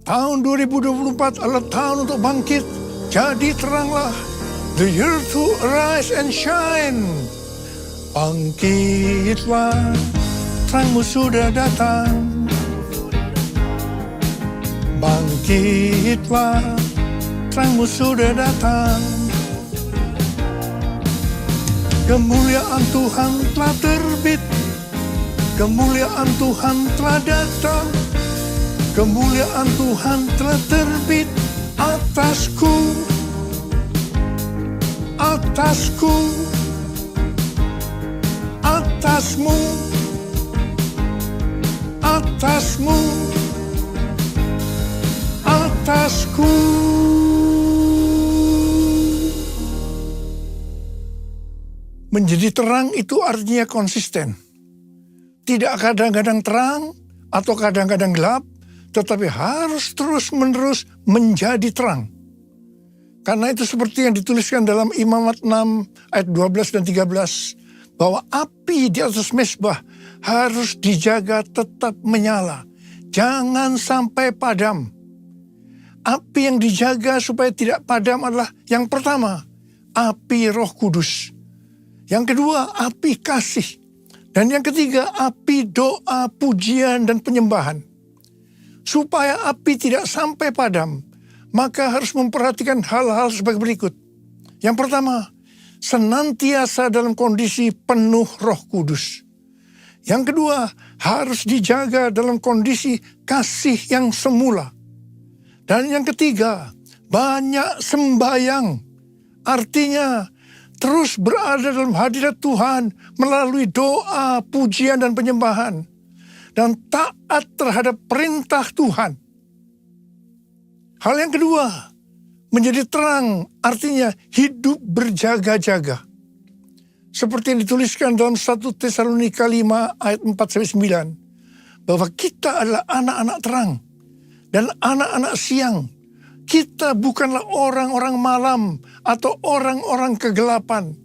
Tahun 2024 adalah tahun untuk bangkit. Jadi teranglah. The year to arise and shine. Bangkitlah, terangmu sudah datang. Bangkitlah, terangmu sudah datang. Kemuliaan Tuhan telah terbit. Kemuliaan Tuhan telah datang. Kemuliaan Tuhan telah terbit atasku. Atasku. Atasmu. Atasmu. Atasku. Menjadi terang itu artinya konsisten. Tidak kadang-kadang terang atau kadang-kadang gelap, tetapi harus terus-menerus menjadi terang. Karena itu seperti yang dituliskan dalam Imamat 6 ayat 12 dan 13, bahwa api di atas mezbah harus dijaga tetap menyala. Jangan sampai padam. Api yang dijaga supaya tidak padam adalah yang pertama, api Roh Kudus. Yang kedua, api kasih. Dan yang ketiga, api doa, pujian, dan penyembahan. Supaya api tidak sampai padam, maka harus memperhatikan hal-hal sebagai berikut. Yang pertama, senantiasa dalam kondisi penuh Roh Kudus. Yang kedua, harus dijaga dalam kondisi kasih yang semula. Dan yang ketiga, banyak sembahyang. Artinya, terus berada dalam hadirat Tuhan melalui doa, pujian, dan penyembahan. Dan taat terhadap perintah Tuhan. Hal yang kedua, menjadi terang artinya hidup berjaga-jaga. Seperti yang dituliskan dalam 1 Tesalonika 5 ayat 4-9. Bahwa kita adalah anak-anak terang dan anak-anak siang. Kita bukanlah orang-orang malam atau orang-orang kegelapan.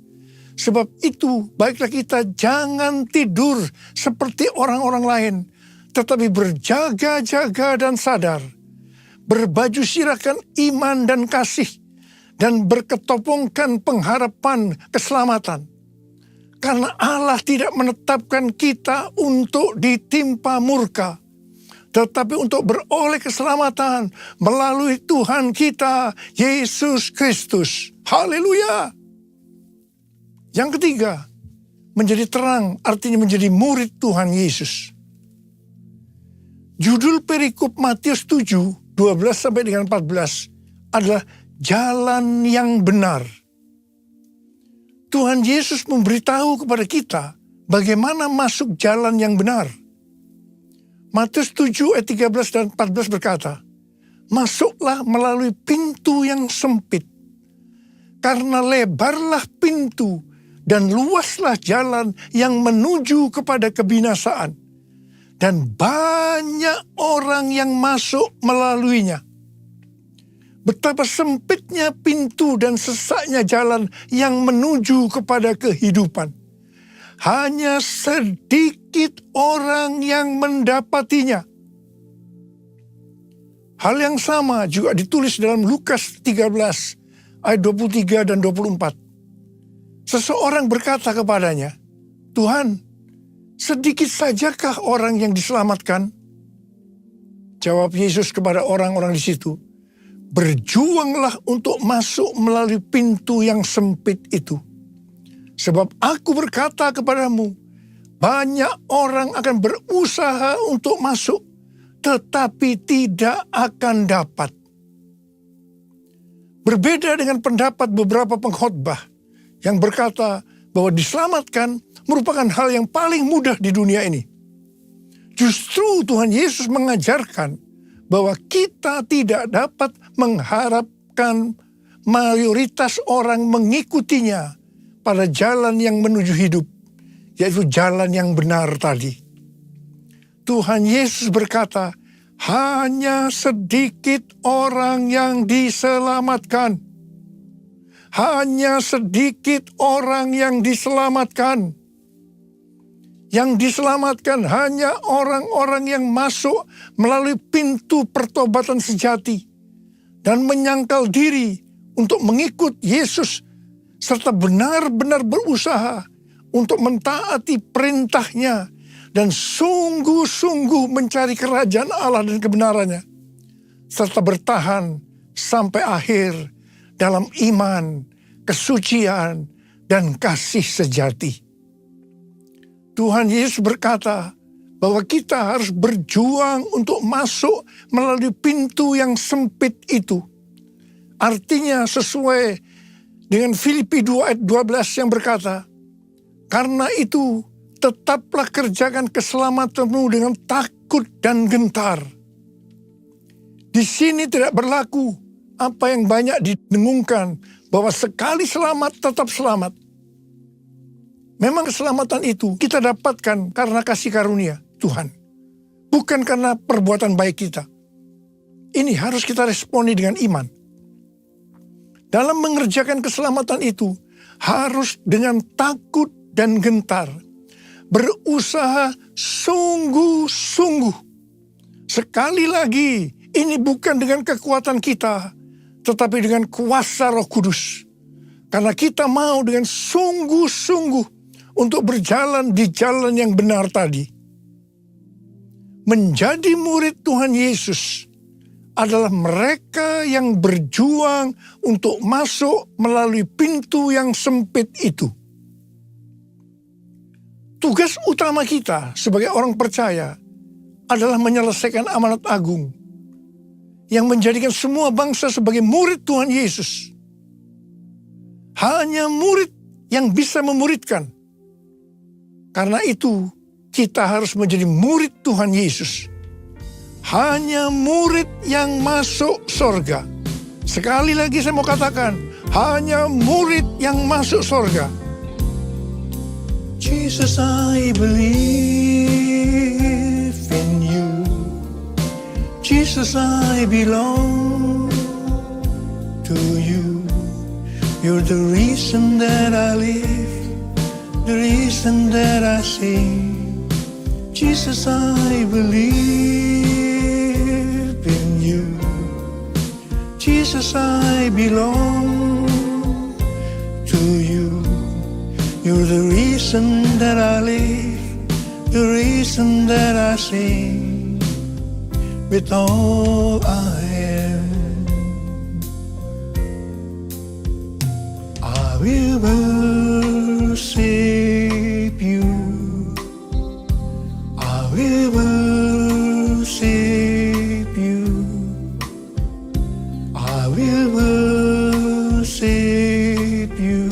Sebab itu baiklah kita jangan tidur seperti orang-orang lain. Tetapi berjaga-jaga dan sadar. Berbaju sirahkan iman dan kasih. Dan berketopongkan pengharapan keselamatan. Karena Allah tidak menetapkan kita untuk ditimpa murka. Tetapi untuk beroleh keselamatan melalui Tuhan kita, Yesus Kristus. Haleluya. Yang ketiga, menjadi terang artinya menjadi murid Tuhan Yesus. Judul perikop Matius 7, 12 sampai dengan 14 adalah jalan yang benar. Tuhan Yesus memberitahu kepada kita bagaimana masuk jalan yang benar. Matius 7 ayat 13 dan 14 berkata, masuklah melalui pintu yang sempit. Karena lebarlah pintu dan luaslah jalan yang menuju kepada kebinasaan. Dan banyak orang yang masuk melaluinya. Betapa sempitnya pintu dan sesaknya jalan yang menuju kepada kehidupan. Hanya sedikit orang yang mendapatinya. Hal yang sama juga ditulis dalam Lukas 13 ayat 23 dan 24. Seseorang berkata kepadanya, Tuhan, sedikit sajakah orang yang diselamatkan? Jawab Yesus kepada orang-orang di situ, berjuanglah untuk masuk melalui pintu yang sempit itu. Sebab aku berkata kepadamu, banyak orang akan berusaha untuk masuk, tetapi tidak akan dapat. Berbeda dengan pendapat beberapa pengkhotbah yang berkata bahwa diselamatkan merupakan hal yang paling mudah di dunia ini. Justru Tuhan Yesus mengajarkan bahwa kita tidak dapat mengharapkan mayoritas orang mengikutinya pada jalan yang menuju hidup, yaitu jalan yang benar tadi. Tuhan Yesus berkata, hanya sedikit orang yang diselamatkan. Hanya sedikit orang yang diselamatkan. Yang diselamatkan hanya orang-orang yang masuk melalui pintu pertobatan sejati dan menyangkal diri untuk mengikut Yesus serta benar-benar berusaha untuk mentaati perintahnya dan sungguh-sungguh mencari kerajaan Allah dan kebenarannya serta bertahan sampai akhir dalam iman, kesucian, dan kasih sejati. Tuhan Yesus berkata bahwa kita harus berjuang untuk masuk melalui pintu yang sempit itu. Artinya sesuai dengan Filipi 2 ayat 12 yang berkata, karena itu tetaplah kerjakan keselamatanmu dengan takut dan gentar. Di sini tidak berlaku apa yang banyak didengungkan, bahwa sekali selamat tetap selamat. Memang keselamatan itu kita dapatkan karena kasih karunia Tuhan. Bukan karena perbuatan baik kita. Ini harus kita responi dengan iman. Dalam mengerjakan keselamatan itu, harus dengan takut dan gentar. Berusaha sungguh-sungguh. Sekali lagi, ini bukan dengan kekuatan kita, tetapi dengan kuasa Roh Kudus. Karena kita mau dengan sungguh-sungguh untuk berjalan di jalan yang benar tadi. Menjadi murid Tuhan Yesus adalah mereka yang berjuang untuk masuk melalui pintu yang sempit itu. Tugas utama kita sebagai orang percaya adalah menyelesaikan amanat agung yang menjadikan semua bangsa sebagai murid Tuhan Yesus. Hanya murid yang bisa memuridkan. Karena itu, kita harus menjadi murid Tuhan Yesus. Hanya murid yang masuk surga. Sekali lagi saya mau katakan, hanya murid yang masuk surga. Jesus, I believe in you. Jesus, I belong to you. You're the reason that I live. The reason that I sing, Jesus, I believe in you. Jesus, I belong to you. You're the reason that I live, the reason that I sing, with all I am. I will worship you. I will worship you. I will worship you,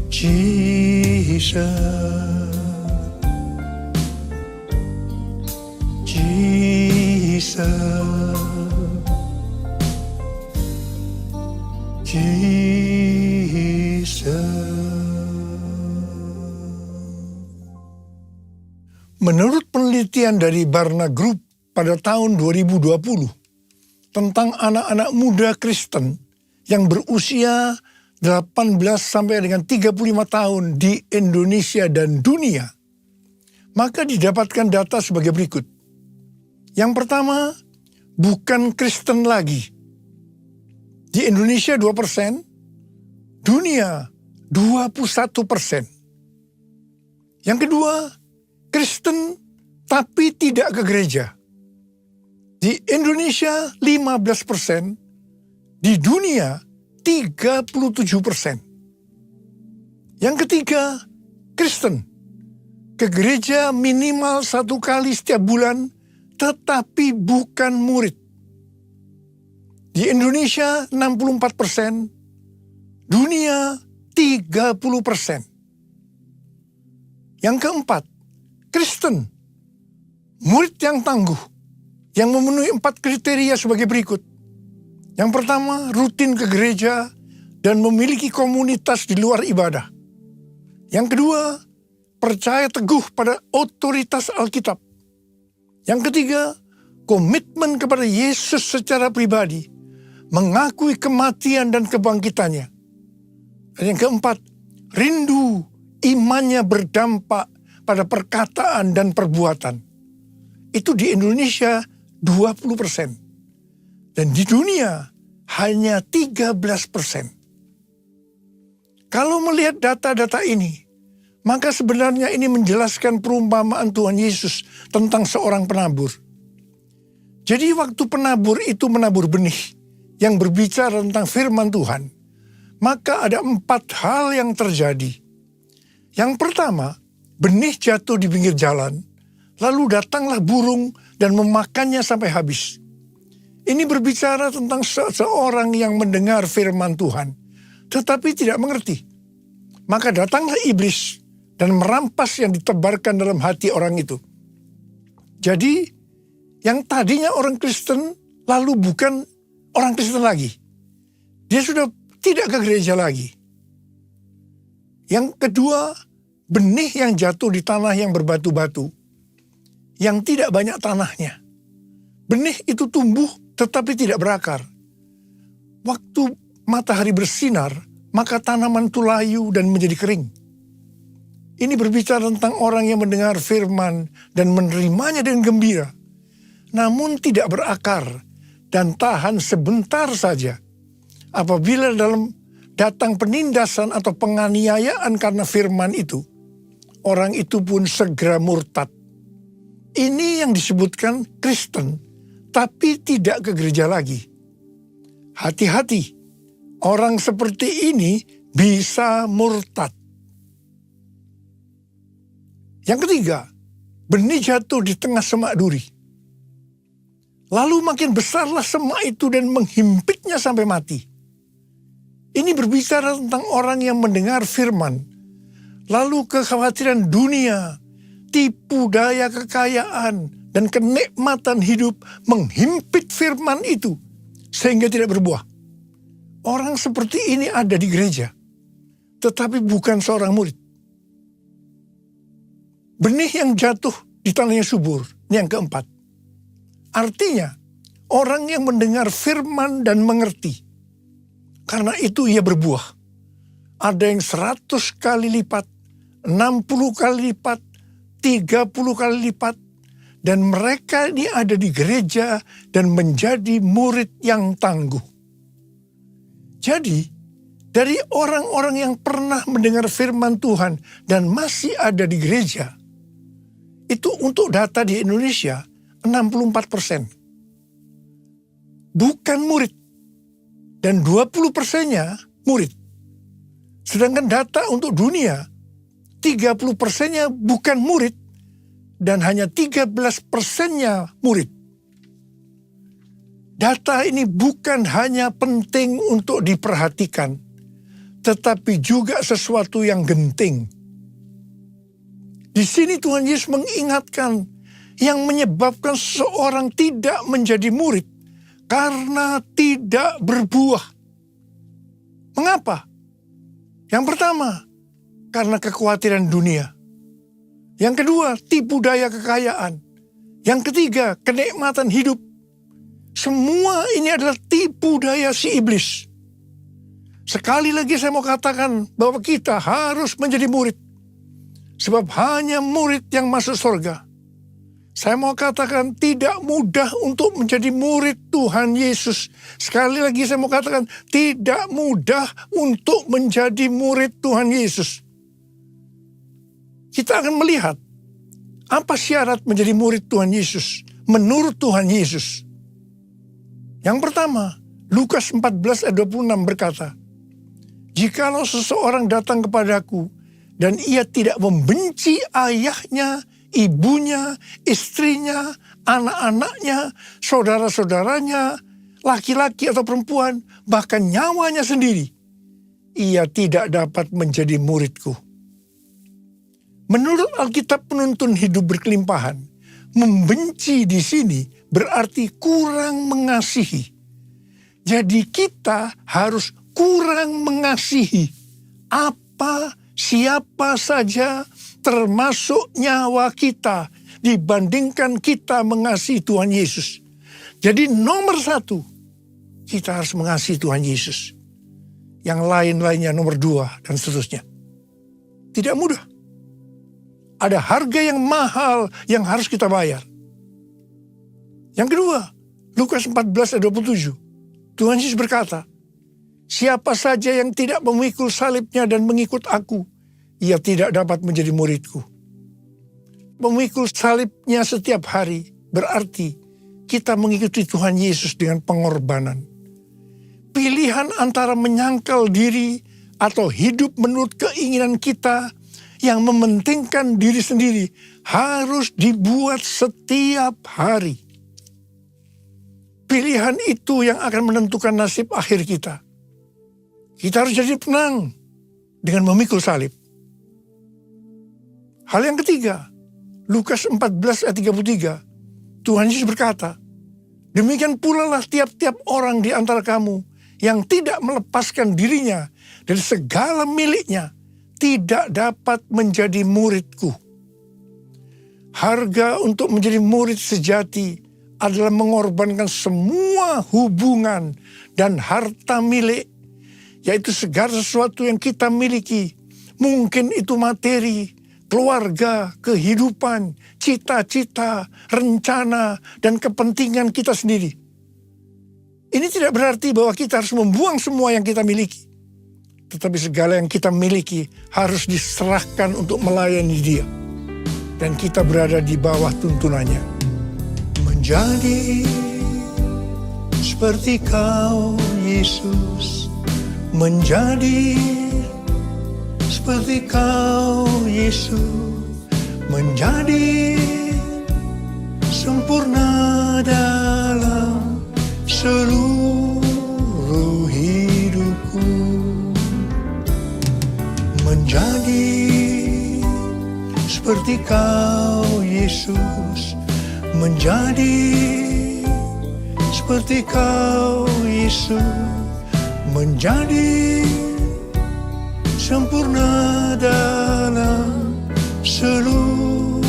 Jesus. Jesus. Menurut penelitian dari Barna Group pada tahun 2020 tentang anak-anak muda Kristen yang berusia 18 sampai dengan 35 tahun di Indonesia dan dunia, maka didapatkan data sebagai berikut. Yang pertama, bukan Kristen lagi. Di Indonesia 2%, dunia 21%. Yang kedua, Kristen tapi tidak ke gereja. Di Indonesia 15%, di dunia 37%. Yang ketiga, Kristen ke gereja minimal 1 kali setiap bulan, tetapi bukan murid. Di Indonesia 64%, dunia 30%. Yang keempat, Kristen, murid yang tangguh, yang memenuhi 4 kriteria sebagai berikut. Yang pertama, rutin ke gereja dan memiliki komunitas di luar ibadah. Yang kedua, percaya teguh pada otoritas Alkitab. Yang ketiga, komitmen kepada Yesus secara pribadi, mengakui kematian dan kebangkitannya. Dan yang keempat, rindu imannya berdampak pada perkataan dan perbuatan. Itu di Indonesia 20%. Dan di dunia hanya 13%. Kalau melihat data-data ini, maka sebenarnya ini menjelaskan perumpamaan Tuhan Yesus tentang seorang penabur. Jadi waktu penabur itu menabur benih yang berbicara tentang firman Tuhan, maka ada 4 hal yang terjadi. Yang pertama, benih jatuh di pinggir jalan, lalu datanglah burung dan memakannya sampai habis. Ini berbicara tentang seseorang yang mendengar firman Tuhan, tetapi tidak mengerti. Maka datanglah iblis dan merampas yang ditebarkan dalam hati orang itu. Jadi, yang tadinya orang Kristen lalu bukan orang Kristen lagi. Dia sudah tidak ke gereja lagi. Yang kedua, benih yang jatuh di tanah yang berbatu-batu, yang tidak banyak tanahnya. Benih itu tumbuh tetapi tidak berakar. Waktu matahari bersinar, maka tanaman itu layu dan menjadi kering. Ini berbicara tentang orang yang mendengar firman dan menerimanya dengan gembira, namun tidak berakar dan tahan sebentar saja. Apabila datang penindasan atau penganiayaan karena firman itu, orang itu pun segera murtad. Ini yang disebutkan Kristen, tapi tidak ke gereja lagi. Hati-hati, orang seperti ini bisa murtad. Yang ketiga, benih jatuh di tengah semak duri. Lalu makin besarlah semak itu dan menghimpitnya sampai mati. Ini berbicara tentang orang yang mendengar firman, lalu kekhawatiran dunia, tipu daya kekayaan, dan kenikmatan hidup menghimpit firman itu sehingga tidak berbuah. Orang seperti ini ada di gereja, tetapi bukan seorang murid. Benih yang jatuh di tanah yang subur, ini yang keempat. Artinya, orang yang mendengar firman dan mengerti, karena itu ia berbuah. Ada yang 100 kali lipat, 60 kali lipat, 30 kali lipat. Dan mereka ini ada di gereja dan menjadi murid yang tangguh. Jadi, dari orang-orang yang pernah mendengar firman Tuhan dan masih ada di gereja, itu untuk data di Indonesia 64%. Bukan murid. Dan 20%-nya murid. Sedangkan data untuk dunia, 30%-nya bukan murid, dan hanya 13%-nya murid. Data ini bukan hanya penting untuk diperhatikan, tetapi juga sesuatu yang genting. Di sini Tuhan Yesus mengingatkan yang menyebabkan seseorang tidak menjadi murid karena tidak berbuah. Mengapa? Yang pertama, karena kekhawatiran dunia. Yang kedua, tipu daya kekayaan. Yang ketiga, kenikmatan hidup. Semua ini adalah tipu daya si iblis. Sekali lagi saya mau katakan bahwa kita harus menjadi murid. Sebab hanya murid yang masuk surga. Saya mau katakan tidak mudah untuk menjadi murid Tuhan Yesus. Sekali lagi saya mau katakan tidak mudah untuk menjadi murid Tuhan Yesus. Kita akan melihat apa syarat menjadi murid Tuhan Yesus menurut Tuhan Yesus. Yang pertama, Lukas 14 ayat 26 berkata, "Jikalau seseorang datang kepadaku dan ia tidak membenci ayahnya, ibunya, istrinya, anak-anaknya, saudara-saudaranya, laki-laki atau perempuan, bahkan nyawanya sendiri, ia tidak dapat menjadi muridku." Menurut Alkitab penuntun hidup berkelimpahan, membenci di sini berarti kurang mengasihi. Jadi kita harus kurang mengasihi siapa saja termasuk nyawa kita dibandingkan kita mengasihi Tuhan Yesus. Jadi nomor 1, kita harus mengasihi Tuhan Yesus. Yang lain-lainnya nomor 2 dan seterusnya. Tidak mudah. Ada harga yang mahal yang harus kita bayar. Yang kedua, Lukas 14 ayat 27. Tuhan Yesus berkata, siapa saja yang tidak memikul salibnya dan mengikut aku, ia tidak dapat menjadi muridku. Memikul salibnya setiap hari berarti kita mengikuti Tuhan Yesus dengan pengorbanan. Pilihan antara menyangkal diri atau hidup menurut keinginan kita yang mementingkan diri sendiri harus dibuat setiap hari. Pilihan itu yang akan menentukan nasib akhir kita. Kita harus jadi tenang dengan memikul salib. Hal yang ketiga, Lukas 14 ayat 33, Tuhan Yesus berkata, demikian pula lah tiap-tiap orang di antara kamu yang tidak melepaskan dirinya dari segala miliknya, tidak dapat menjadi muridku. Harga untuk menjadi murid sejati adalah mengorbankan semua hubungan dan harta milik, yaitu segala sesuatu yang kita miliki. Mungkin itu materi, keluarga, kehidupan, cita-cita, rencana, dan kepentingan kita sendiri. Ini tidak berarti bahwa kita harus membuang semua yang kita miliki. Tetapi segala yang kita miliki harus diserahkan untuk melayani Dia. Dan kita berada di bawah tuntunannya. Menjadi seperti Kau, Yesus. Menjadi seperti Kau, Yesus. Menjadi sempurna dalam seluruh hidupku. Menjadi seperti Kau, Yesus. Menjadi seperti Kau, Yesus. Menjadi sempurna dalam seluruh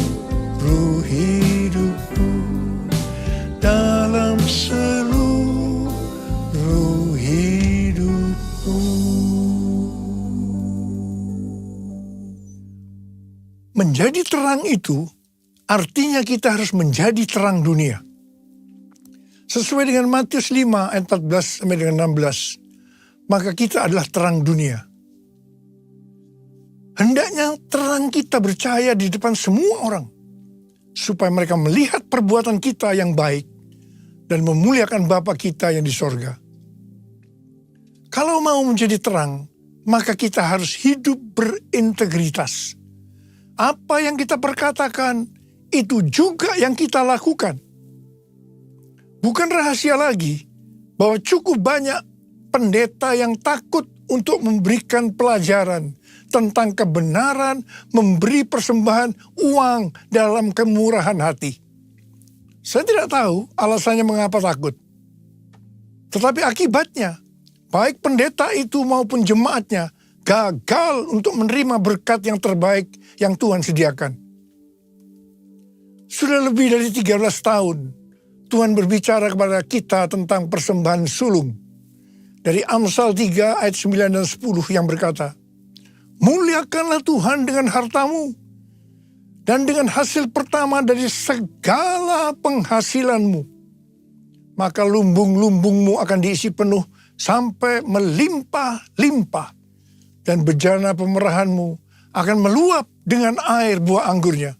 hidupku. Dalam seluruh hidupku. Menjadi terang itu artinya kita harus menjadi terang dunia. Sesuai dengan Matius 5 ayat 14 sampai dengan 16, maka kita adalah terang dunia. Hendaknya terang kita bercahaya di depan semua orang, supaya mereka melihat perbuatan kita yang baik dan memuliakan Bapa kita yang di sorga. Kalau mau menjadi terang, maka kita harus hidup berintegritas. Apa yang kita perkatakan, itu juga yang kita lakukan. Bukan rahasia lagi bahwa cukup banyak pendeta yang takut untuk memberikan pelajaran tentang kebenaran memberi persembahan uang dalam kemurahan hati. Saya tidak tahu alasannya mengapa takut. Tetapi akibatnya, baik pendeta itu maupun jemaatnya gagal untuk menerima berkat yang terbaik yang Tuhan sediakan. Sudah lebih dari 13 tahun, Tuhan berbicara kepada kita tentang persembahan sulung. Dari Amsal 3 ayat 9 dan 10 yang berkata, muliakanlah Tuhan dengan hartamu, dan dengan hasil pertama dari segala penghasilanmu. Maka lumbung-lumbungmu akan diisi penuh sampai melimpah-limpah, dan bejana pemerahanmu akan meluap dengan air buah anggurnya.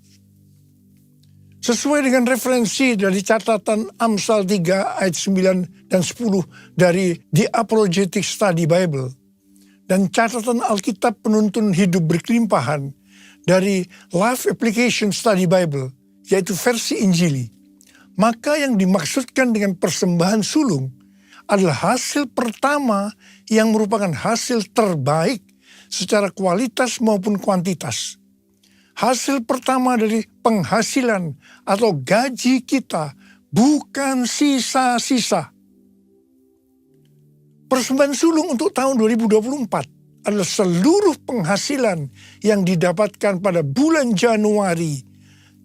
Sesuai dengan referensi dari catatan Amsal 3 ayat 9 dan 10 dari The Apologetic Study Bible, dan catatan Alkitab Penuntun Hidup Berkelimpahan dari Life Application Study Bible, yaitu versi Injili, maka yang dimaksudkan dengan persembahan sulung adalah hasil pertama yang merupakan hasil terbaik secara kualitas maupun kuantitas. Hasil pertama dari penghasilan atau gaji kita, bukan sisa-sisa. Persembahan sulung untuk tahun 2024 adalah seluruh penghasilan yang didapatkan pada bulan Januari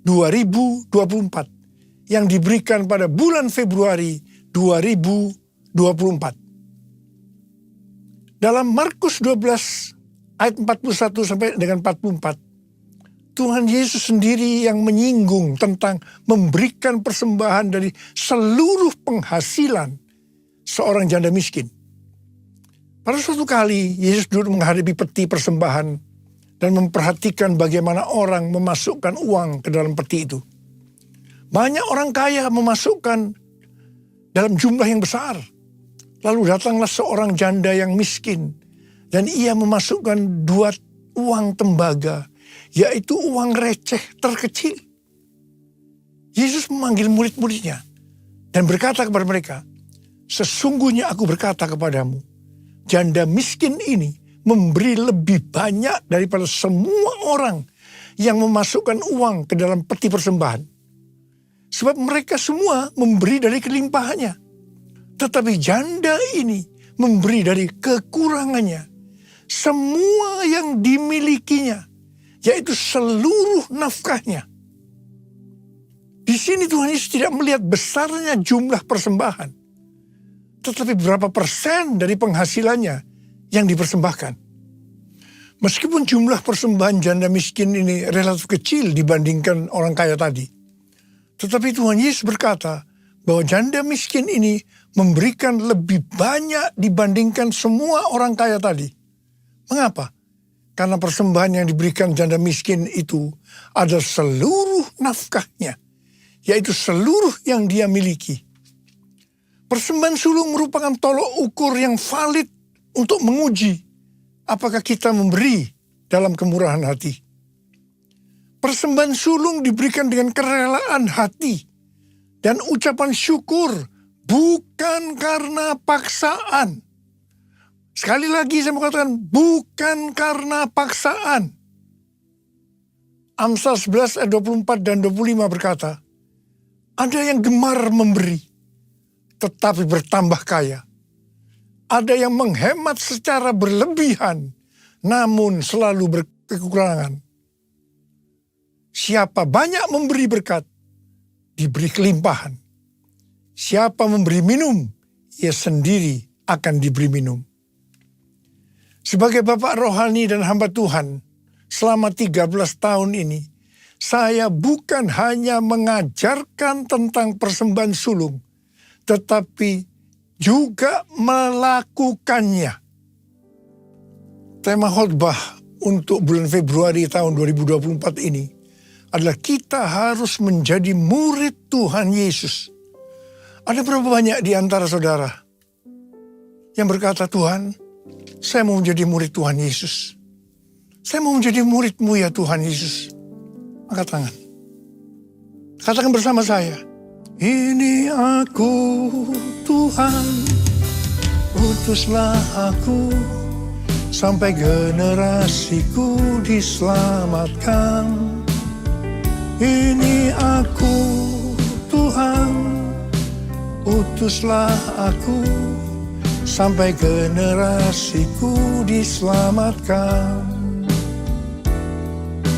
2024 yang diberikan pada bulan Februari 2024. Dalam Markus 12 ayat 41 sampai dengan 44, Tuhan Yesus sendiri yang menyinggung tentang memberikan persembahan dari seluruh penghasilan seorang janda miskin. Pada suatu kali Yesus duduk menghadapi peti persembahan dan memperhatikan bagaimana orang memasukkan uang ke dalam peti itu. Banyak orang kaya memasukkan dalam jumlah yang besar. Lalu datanglah seorang janda yang miskin dan ia memasukkan 2 uang tembaga, yaitu uang receh terkecil. Yesus memanggil murid-muridnya dan berkata kepada mereka, "Sesungguhnya aku berkata kepadamu, janda miskin ini memberi lebih banyak daripada semua orang yang memasukkan uang ke dalam peti persembahan. Sebab mereka semua memberi dari kelimpahannya. Tetapi janda ini memberi dari kekurangannya. Semua yang dimilikinya, yaitu seluruh nafkahnya." Di sini Tuhan Yesus tidak melihat besarnya jumlah persembahan, tetapi berapa persen dari penghasilannya yang dipersembahkan. Meskipun jumlah persembahan janda miskin ini relatif kecil dibandingkan orang kaya tadi, tetapi Tuhan Yesus berkata bahwa janda miskin ini memberikan lebih banyak dibandingkan semua orang kaya tadi. Mengapa? Karena persembahan yang diberikan janda miskin itu adalah seluruh nafkahnya, yaitu seluruh yang dia miliki. Persembahan sulung merupakan tolok ukur yang valid untuk menguji apakah kita memberi dalam kemurahan hati. Persembahan sulung diberikan dengan kerelaan hati dan ucapan syukur, bukan karena paksaan. Sekali lagi saya mau katakan, bukan karena paksaan. Amsal 11 ayat 24 dan 25 berkata, "Ada yang gemar memberi, tetapi bertambah kaya. Ada yang menghemat secara berlebihan, namun selalu berkekurangan. Siapa banyak memberi berkat, diberi kelimpahan. Siapa memberi minum, ia sendiri akan diberi minum." Sebagai bapak rohani dan hamba Tuhan, selama 13 tahun ini, saya bukan hanya mengajarkan tentang persembahan sulung, tetapi juga melakukannya. Tema khotbah untuk bulan Februari tahun 2024 ini adalah kita harus menjadi murid Tuhan Yesus. Ada berapa banyak di antara saudara yang berkata, "Tuhan, saya mau menjadi murid Tuhan Yesus. Saya mau menjadi murid-Mu ya Tuhan Yesus." Angkat tangan. Katakan bersama saya, "Ini aku Tuhan, utuslah aku, sampai generasiku diselamatkan. Ini aku Tuhan, utuslah aku, sampai generasiku diselamatkan.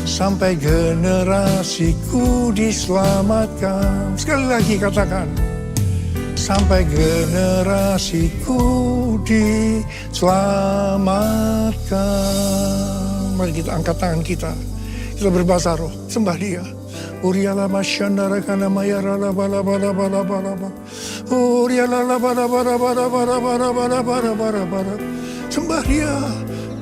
Sampai generasiku diselamatkan." Sekali lagi katakan, sampai generasiku diselamatkan. Mari kita angkat tangan kita. Kita berbahasa roh, sembah Dia. Uriala masyandara kana mayara la bala bala bala bala bala. Uriala la bala bala bala bala bala bala bala bala bala. Sembah Dia.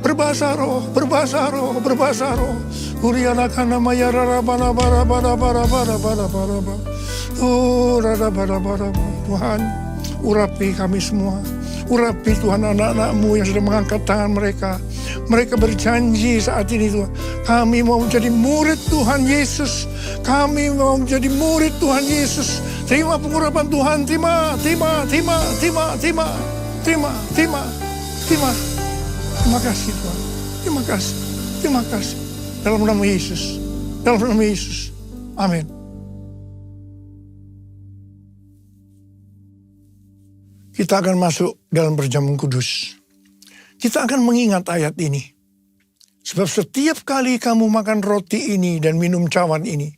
Berbahasa roh, berbahasa roh, berbahasa roh. Uriala kana mayara la bala bala bala bala bala bala bala bala. Rada bala bala bala. Tuhan, urapi kami semua. Urapi Tuhan anak-anak-Mu yang sudah mengangkat tangan mereka. Mereka berjanji saat ini Tuhan, kami mau menjadi murid Tuhan Yesus. Kami mau menjadi murid Tuhan Yesus. Terima pengurapan Tuhan, terima. Terima kasih Tuhan. Terima kasih. Dalam nama Yesus. Amin. Kita akan masuk dalam perjamuan kudus. Kita akan mengingat ayat ini. Sebab setiap kali kamu makan roti ini dan minum cawan ini,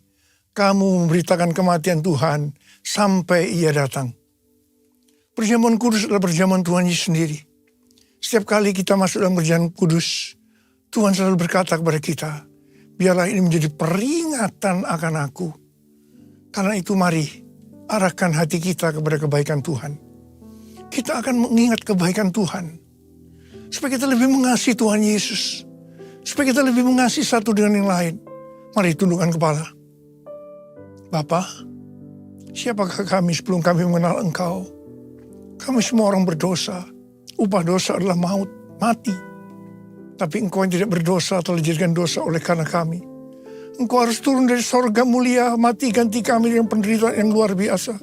kamu memberitakan kematian Tuhan sampai Ia datang. Perjamuan kudus adalah perjamuan Tuhan Yesus sendiri. Setiap kali kita masuk dalam perjamuan kudus, Tuhan selalu berkata kepada kita, biarlah ini menjadi peringatan akan aku. Karena itu mari arahkan hati kita kepada kebaikan Tuhan. Kita akan mengingat kebaikan Tuhan. Supaya kita lebih mengasihi Tuhan Yesus. Supaya kita lebih mengasihi satu dengan yang lain. Mari tundukkan kepala. Bapa, siapakah kami sebelum kami mengenal Engkau? Kami semua orang berdosa. Upah dosa adalah maut, mati. Tapi Engkau yang tidak berdosa telah dijadikan dosa oleh karena kami. Engkau harus turun dari sorga mulia, mati ganti kami dengan penderitaan yang luar biasa.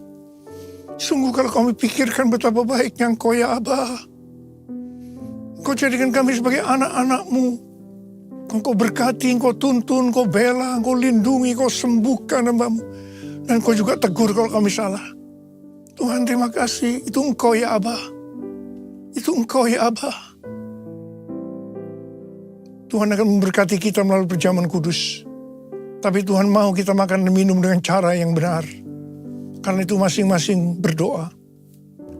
Sungguh kalau kami pikirkan betapa baiknya Engkau ya Aba. Engkau jadikan kami sebagai anak-anak-Mu. Engkau berkati, Engkau tuntun, Engkau bela, Engkau lindungi, Engkau sembuhkan hamba-Mu. Dan Engkau juga tegur kalau kami salah. Tuhan terima kasih, itu Engkau ya Aba. Itu Engkau ya Aba. Tuhan akan memberkati kita melalui perjamuan kudus. Tapi Tuhan mau kita makan dan minum dengan cara yang benar. Karena itu masing-masing berdoa.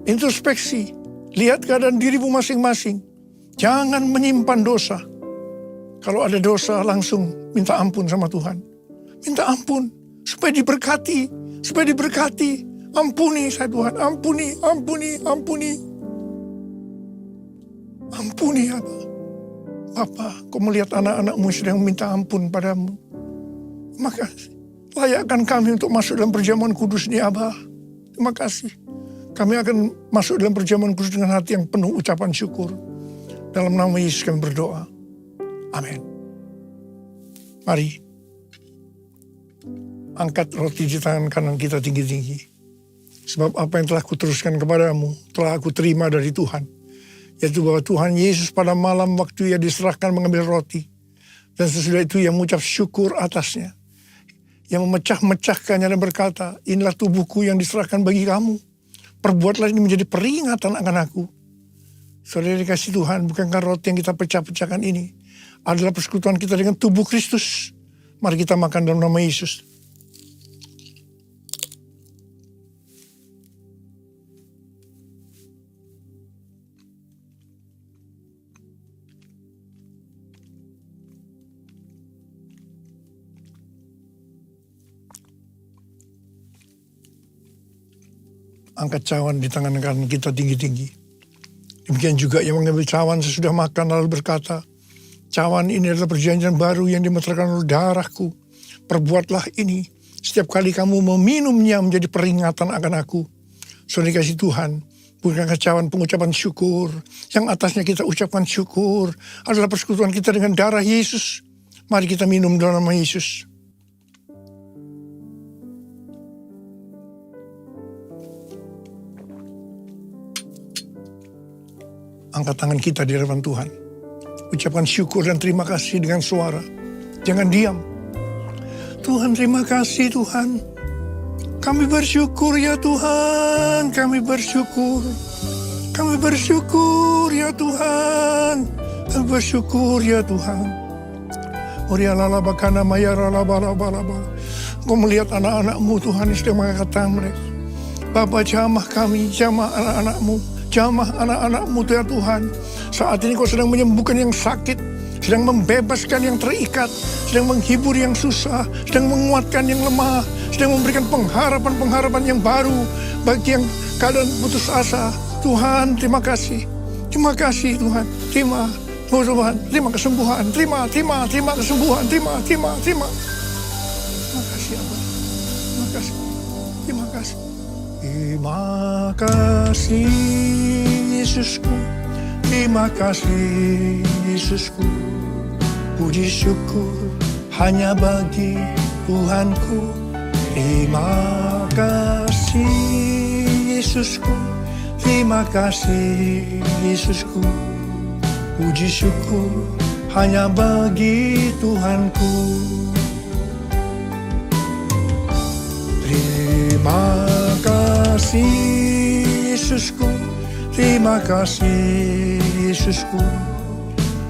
Introspeksi. Lihat keadaan dirimu masing-masing. Jangan menyimpan dosa. Kalau ada dosa langsung minta ampun sama Tuhan. Minta ampun. Supaya diberkati. Supaya diberkati. Ampuni saya Tuhan. Ampuni, ampuni, ampuni. Ampuni ya Bapa. Kau melihat anak-anakmu sedang minta ampun padamu. Maka layakkan kami untuk masuk dalam perjamuan kudus ini Abah. Terima kasih. Kami akan masuk dalam perjamuan kudus dengan hati yang penuh ucapan syukur. Dalam nama Yesus kami berdoa. Amin. Mari. Angkat roti di tangan kanan kita tinggi-tinggi. Sebab apa yang telah kuteruskan kepadamu, telah aku terima dari Tuhan. Yaitu bahwa Tuhan Yesus pada malam waktu ia diserahkan mengambil roti. Dan sesudah itu ia mengucap syukur atasnya. Yang memecah-mecahkannya dan berkata, inilah tubuhku yang diserahkan bagi kamu. Perbuatlah ini menjadi peringatan akan aku. Saudara dikasih Tuhan, bukankah roti yang kita pecah-pecahkan ini adalah persekutuan kita dengan tubuh Kristus. Mari kita makan dalam nama Yesus. Angkat cawan di tangan kanan kita tinggi-tinggi. Demikian juga yang mengambil cawan sesudah makan lalu berkata, cawan ini adalah perjanjian baru yang dimeterkan oleh darahku. Perbuatlah ini setiap kali kamu meminumnya menjadi peringatan akan aku. Saudara dikasih Tuhan, bukankah cawan pengucapan syukur, yang atasnya kita ucapkan syukur, adalah persekutuan kita dengan darah Yesus. Mari kita minum dalam nama Yesus. Angkat tangan kita di hadapan Tuhan. Ucapkan syukur dan terima kasih dengan suara. Jangan diam. Tuhan terima kasih Tuhan. Kami bersyukur ya Tuhan. Kami bersyukur. Kami bersyukur ya Tuhan. Kami bersyukur ya Tuhan. Orialalabakana mayaralabalaba. Engkau melihat anak-anakmu Tuhan yang sedang mengangkat tangan mereka. Bapa jamah kami, jamah anak-anakmu. Jamah anak-anakmu ya Tuhan. Saat ini kau sedang menyembuhkan yang sakit. Sedang membebaskan yang terikat. Sedang menghibur yang susah. Sedang menguatkan yang lemah. Sedang memberikan pengharapan-pengharapan yang baru. Bagi yang keadaan putus asa. Tuhan terima kasih. Terima kasih Tuhan. Terima Tuhan. Terima kesembuhan. Terima kesembuhan. Terima. Terima kasih Abah. Terima kasih. Terima kasih. Terima kasih Yesusku, terima kasih Yesusku. Puji syukur hanya bagi Tuhanku. Terima kasih Yesusku, terima kasih Yesusku. Puji syukur hanya bagi Tuhanku. Terima kasih Yesusku, terima kasih Yesusku.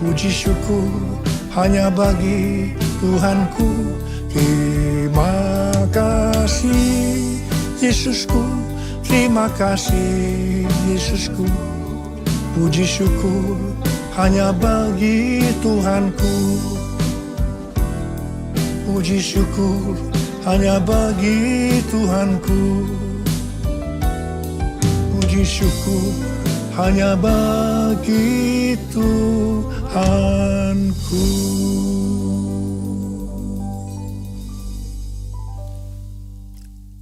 Puji syukur hanya bagi Tuhanku. Terima kasih Yesusku, terima kasih Yesusku. Puji syukur hanya bagi Tuhanku. Puji syukur hanya bagi Tuhanku. Puji syukur hanya bagi Tuhanku.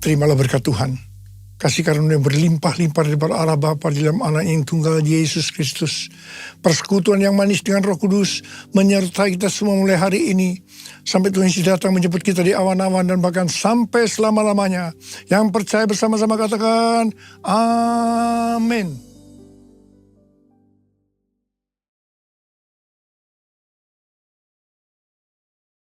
Terimalah berkat Tuhan. Kasih karunia berlimpah-limpah daripada Allah Bapa di dalam anak yang tunggal Yesus Kristus. Persekutuan yang manis dengan Roh Kudus menyertai kita semua mulai hari ini. Sampai Tuhan Yesus datang menjemput kita di awan-awan dan bahkan sampai selama-lamanya. Yang percaya bersama-sama katakan, amin.